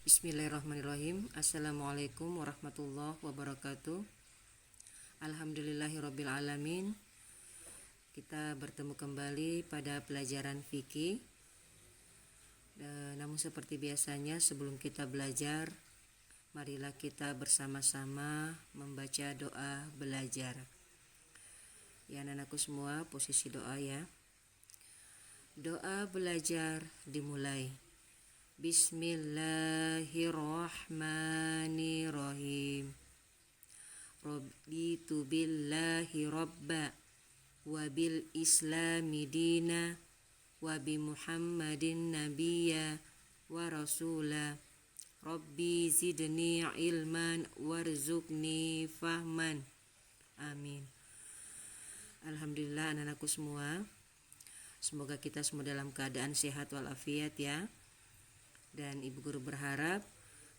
Bismillahirrahmanirrahim. Assalamualaikum warahmatullahi wabarakatuh. Alhamdulillahirabbil alamin. Kita bertemu kembali pada pelajaran fikih. Namun seperti biasanya sebelum kita belajar, marilah kita bersama-sama membaca doa belajar. Ya anak-anakku semua, posisi doa ya. Doa belajar dimulai. Bismillahirrahmanirrahim. Raditu billahi rabba wa bil islami dina wa bi muhammadin nabiyya wa rasula. Rabbi zidni ilman warzuqni fahman. Amin. Alhamdulillah anak-anakku semua, semoga kita semua dalam keadaan sehat walafiat ya. Dan ibu guru berharap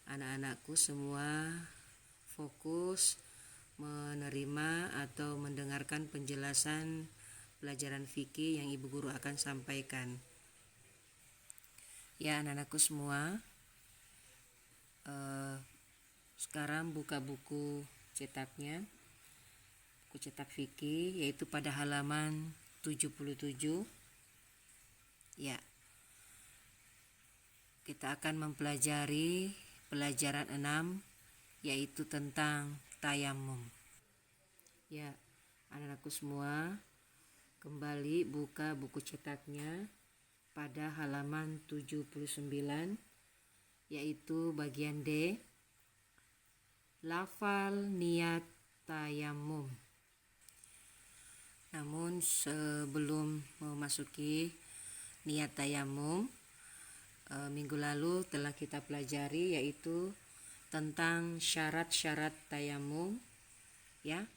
anak-anakku semua fokus menerima atau mendengarkan penjelasan pelajaran fikih yang ibu guru akan sampaikan. Ya anak-anakku semua, sekarang buka buku cetaknya, buku cetak fikih, yaitu pada halaman 77. Ya, kita akan mempelajari pelajaran 6, yaitu tentang tayamum. Ya, anak-anakku semua, kembali buka buku cetaknya pada halaman 79, yaitu bagian D, lafal niat tayamum. Namun sebelum memasuki niat tayamum, minggu lalu telah kita pelajari yaitu tentang syarat-syarat tayamum ya,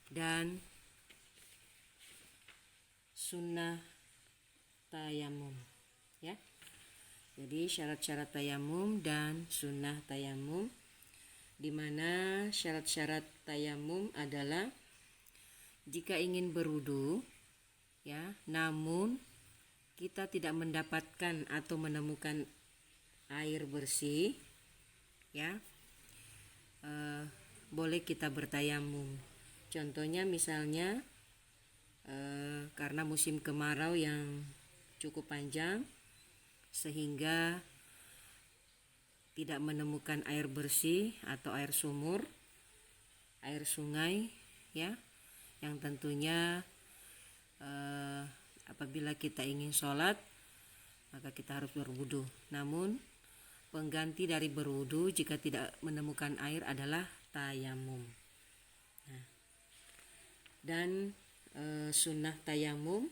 dan sunnah tayamum ya. Jadi syarat-syarat tayamum dan sunnah tayamum, di mana syarat-syarat tayamum adalah jika ingin berwudu ya, namun kita tidak mendapatkan atau menemukan air bersih ya, boleh kita bertayamum. Contohnya misalnya karena musim kemarau yang cukup panjang sehingga tidak menemukan air bersih atau air sumur, air sungai ya, yang tentunya apabila kita ingin sholat maka kita harus berwudu. Namun pengganti dari berwudu jika tidak menemukan air adalah tayamum. Nah, dan sunnah tayamum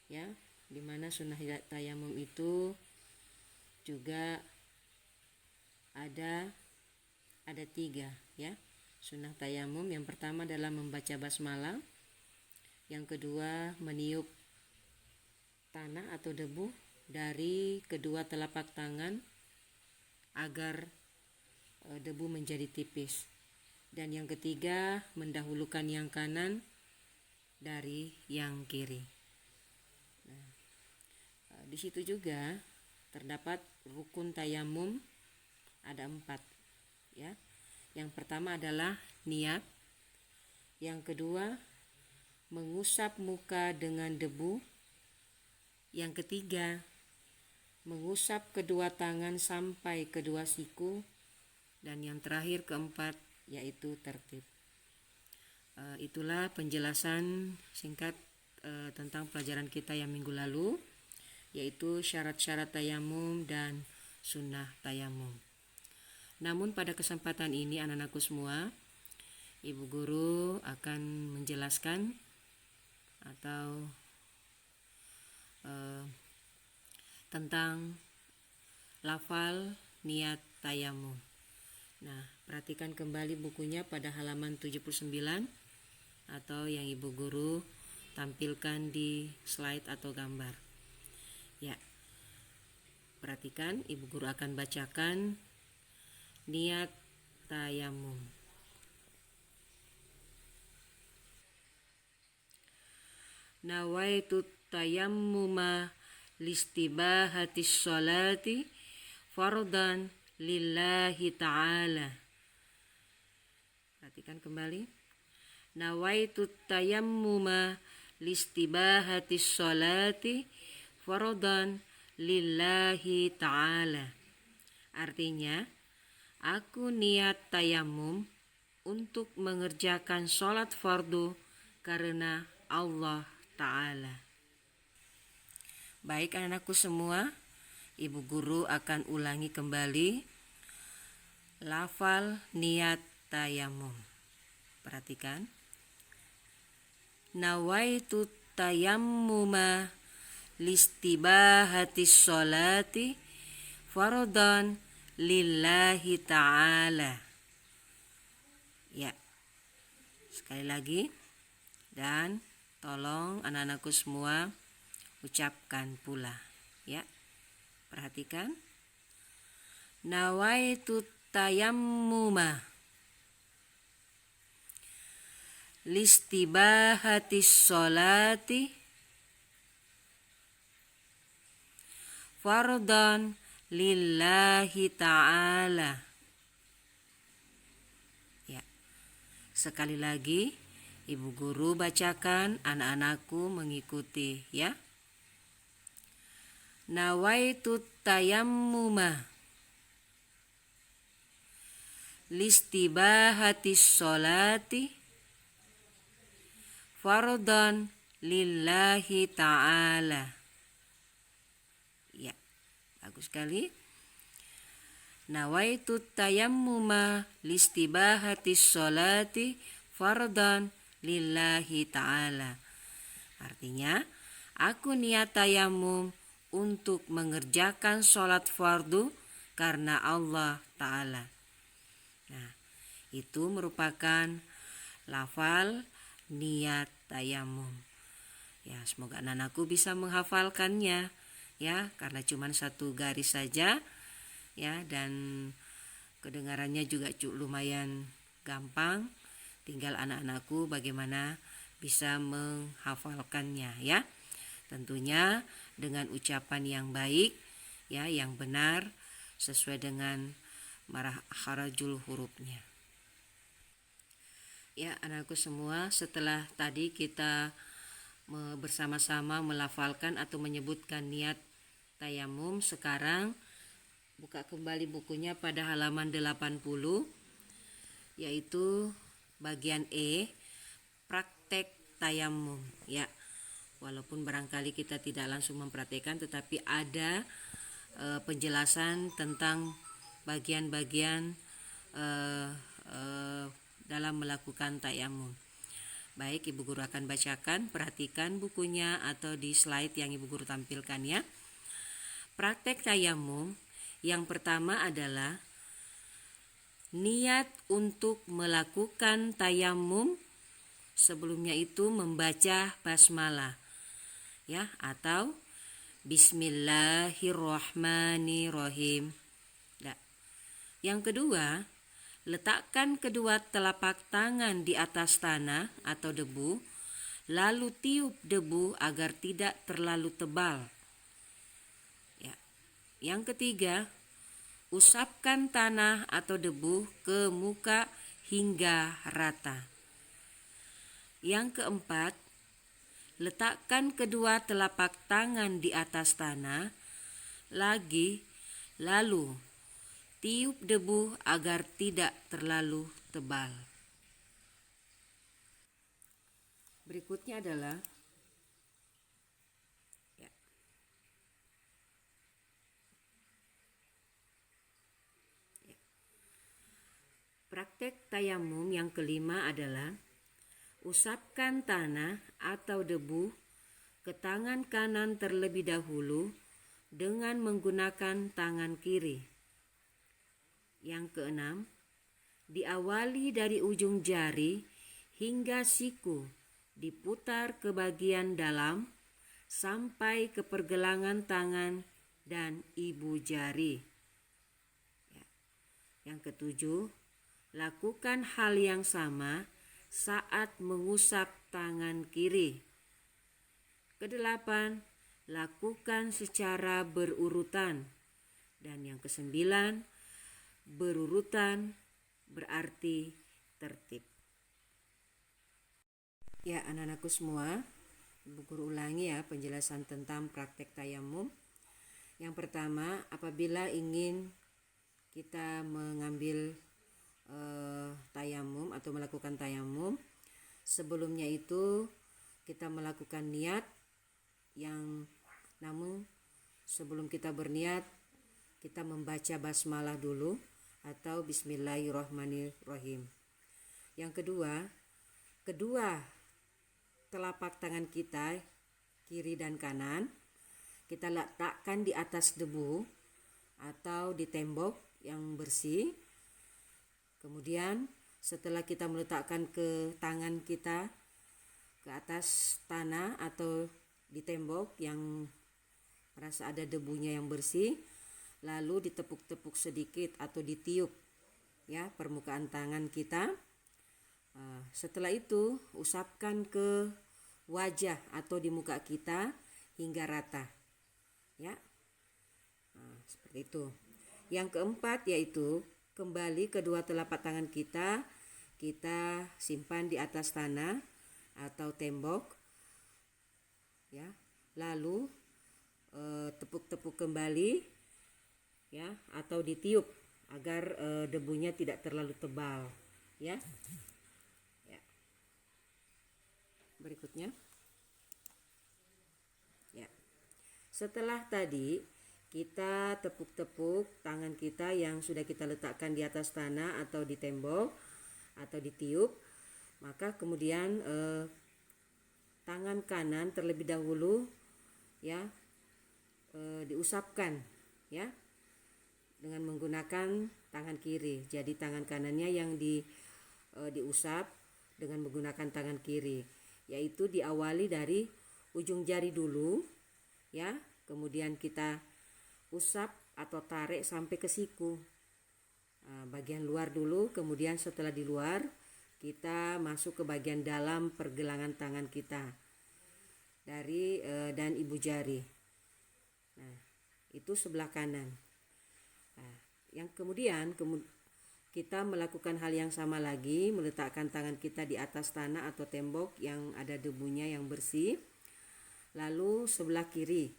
ya, dimana sunnah tayamum itu juga ada 3 ya. Sunnah tayamum yang pertama adalah membaca basmalah, yang kedua meniup tanah atau debu dari kedua telapak tangan agar debu menjadi tipis, dan yang ketiga mendahulukan yang kanan dari yang kiri. Nah, di situ juga terdapat rukun tayamum, ada 4 ya. Yang pertama adalah niat, yang kedua mengusap muka dengan debu, yang ketiga mengusap kedua tangan sampai kedua siku, dan yang terakhir keempat yaitu tertib. Itulah penjelasan singkat tentang pelajaran kita yang minggu lalu, yaitu syarat-syarat tayamum dan sunnah tayamum. Namun pada kesempatan ini anak-anakku semua, ibu guru akan menjelaskan atau tentang lafal niat tayamum. Nah, perhatikan kembali bukunya pada halaman 79 atau yang ibu guru tampilkan di slide atau gambar. Ya. Perhatikan, ibu guru akan bacakan niat tayamum. Nawaitu tayammuma listibahatis sholati fardan lillahi ta'ala. Perhatikan kembali. Nawaitu tayammuma listibahatis sholati faradan lillahi ta'ala. Artinya, aku niat tayamum untuk mengerjakan sholat fardu karena Allah Ta'ala. Baik anak-anakku semua, Ibu Guru akan ulangi kembali lafal niat tayamum. Perhatikan. Nawaitu tayammuma listibahatis sholati faradan lillahi ta'ala. Ya, sekali lagi. Dan tolong anak-anakku semua ucapkan pula. Ya, perhatikan. Nawaitu tayammuma listibahatis sholati fardhan lillahi ta'ala. Ya, sekali lagi Ibu Guru bacakan, anak-anakku mengikuti ya. Nawaitu tayammuma listibahatis sholati fardhan lillahi ta'ala. Ya, bagus sekali. Nawaitu tayammuma listibahatis sholati fardhan lillahi ta'ala. Artinya, aku niat tayamum untuk mengerjakan sholat fardu karena Allah Ta'ala. Nah, itu merupakan lafal niat tayamum. Ya, semoga anak-anakku bisa menghafalkannya ya, karena cuma satu garis saja ya, dan kedengarannya juga lumayan gampang. Tinggal anak-anakku bagaimana bisa menghafalkannya ya. Tentunya dengan ucapan yang baik ya, yang benar sesuai dengan makhrajul hurufnya. Ya, anakku semua, setelah tadi kita bersama-sama melafalkan atau menyebutkan niat tayamum, sekarang buka kembali bukunya pada halaman 80, yaitu bagian E, praktek tayamum ya. Walaupun barangkali kita tidak langsung mempraktekkan, tetapi ada penjelasan tentang bagian-bagian dalam melakukan tayamum. Baik, Ibu Guru akan bacakan, perhatikan bukunya atau di slide yang Ibu Guru tampilkan ya. Praktek tayamum yang pertama adalah niat untuk melakukan tayamum, sebelumnya itu membaca basmalah ya, atau bismillahirrahmanirrahim. Nah, yang kedua, letakkan kedua telapak tangan di atas tanah atau debu, lalu tiup debu agar tidak terlalu tebal. Ya. Yang ketiga, usapkan tanah atau debu ke muka hingga rata. Yang keempat, letakkan kedua telapak tangan di atas tanah, lalu tiup debu agar tidak terlalu tebal. Berikutnya adalah praktek tayamum yang kelima adalah usapkan tanah atau debu ke tangan kanan terlebih dahulu dengan menggunakan tangan kiri. Yang keenam, diawali dari ujung jari hingga siku, diputar ke bagian dalam sampai ke pergelangan tangan dan ibu jari. Yang ketujuh, lakukan hal yang sama saat mengusap tangan kiri. Kedelapan, lakukan secara berurutan. Dan yang kesembilan, berurutan berarti tertib. Ya, anak-anakku semua, Ibu Guru ulangi ya penjelasan tentang praktek tayamum. Yang pertama, apabila ingin kita mengambil tayamum atau melakukan tayamum, sebelumnya itu kita melakukan niat namun sebelum kita berniat kita membaca basmalah dulu atau bismillahirrahmanirrahim. Yang kedua telapak tangan kita kiri dan kanan kita letakkan di atas debu atau di tembok yang bersih. Kemudian setelah kita meletakkan ke tangan kita ke atas tanah atau di tembok yang merasa ada debunya yang bersih, lalu ditepuk-tepuk sedikit atau ditiup ya permukaan tangan kita. Setelah itu usapkan ke wajah atau di muka kita hingga rata ya. Seperti itu. Yang keempat yaitu kembali kedua telapak tangan kita simpan di atas tanah atau tembok ya, lalu tepuk-tepuk kembali ya atau ditiup agar debunya tidak terlalu tebal ya. Berikutnya ya, setelah tadi kita tepuk-tepuk tangan kita yang sudah kita letakkan di atas tanah atau di tembok atau ditiup, maka kemudian tangan kanan terlebih dahulu ya diusapkan ya dengan menggunakan tangan kiri. Jadi tangan kanannya yang diusap dengan menggunakan tangan kiri, yaitu diawali dari ujung jari dulu ya, kemudian kita usap atau tarik sampai ke siku bagian luar dulu, kemudian setelah di luar kita masuk ke bagian dalam pergelangan tangan kita dan ibu jari. Nah, itu sebelah kanan. Nah, yang kemudian kita melakukan hal yang sama lagi, meletakkan tangan kita di atas tanah atau tembok yang ada debunya yang bersih. Lalu sebelah kiri,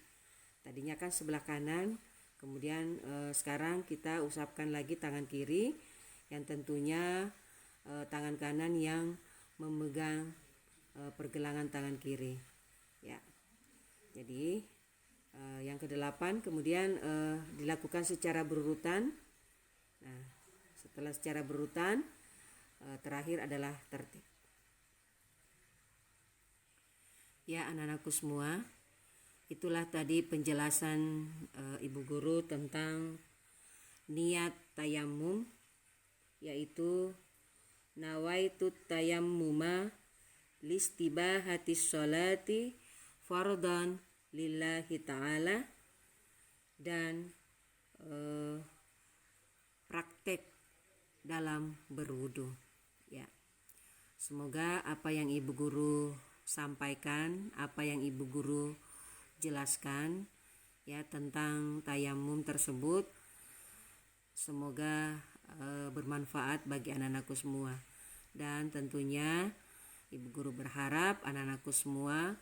tadinya kan sebelah kanan, kemudian sekarang kita usapkan lagi tangan kiri yang tentunya tangan kanan yang memegang pergelangan tangan kiri ya. Jadi yang kedelapan kemudian dilakukan secara berurutan. Nah, setelah secara berurutan terakhir adalah tertib. Ya, anak-anakku semua, itulah tadi penjelasan Ibu Guru tentang niat tayamum, yaitu nawaitu tayammuma listibahatis sholati fardhan lillahi ta'ala, dan praktek dalam berwudu ya. Semoga apa yang Ibu Guru sampaikan, apa yang Ibu Guru jelaskan ya tentang tayamum tersebut, semoga bermanfaat bagi anak-anakku semua. Dan tentunya Ibu Guru berharap anak-anakku semua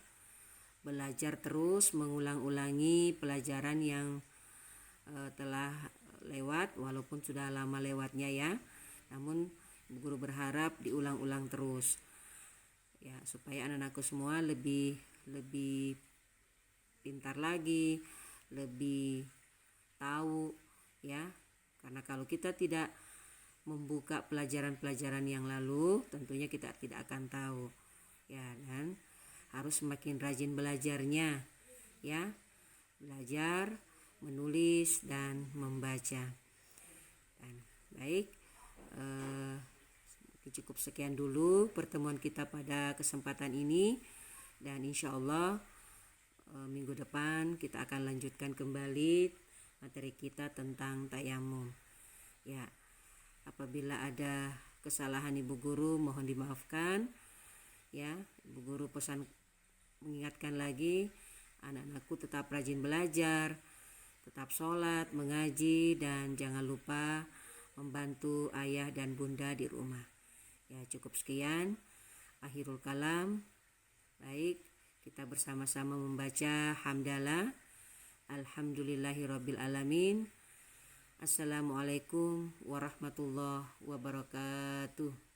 belajar terus, mengulang-ulangi pelajaran yang telah lewat, walaupun sudah lama lewatnya ya, namun Ibu Guru berharap diulang-ulang terus ya, supaya anak-anakku semua lebih pintar lagi, lebih tahu ya. Karena kalau kita tidak membuka pelajaran-pelajaran yang lalu, tentunya kita tidak akan tahu ya, dan harus semakin rajin belajarnya ya, belajar menulis dan membaca. Dan baik, cukup sekian dulu pertemuan kita pada kesempatan ini, dan insya Allah minggu depan kita akan lanjutkan kembali materi kita tentang tayamum ya. Apabila ada kesalahan Ibu Guru mohon dimaafkan ya. Ibu Guru pesan mengingatkan lagi, anak-anakku tetap rajin belajar, tetap sholat, mengaji, dan jangan lupa membantu ayah dan bunda di rumah. Ya, cukup sekian. Akhirul kalam. Baik, kita bersama-sama membaca hamdalah. Alhamdulillahirabbil alamin. Assalamualaikum warahmatullahi wabarakatuh.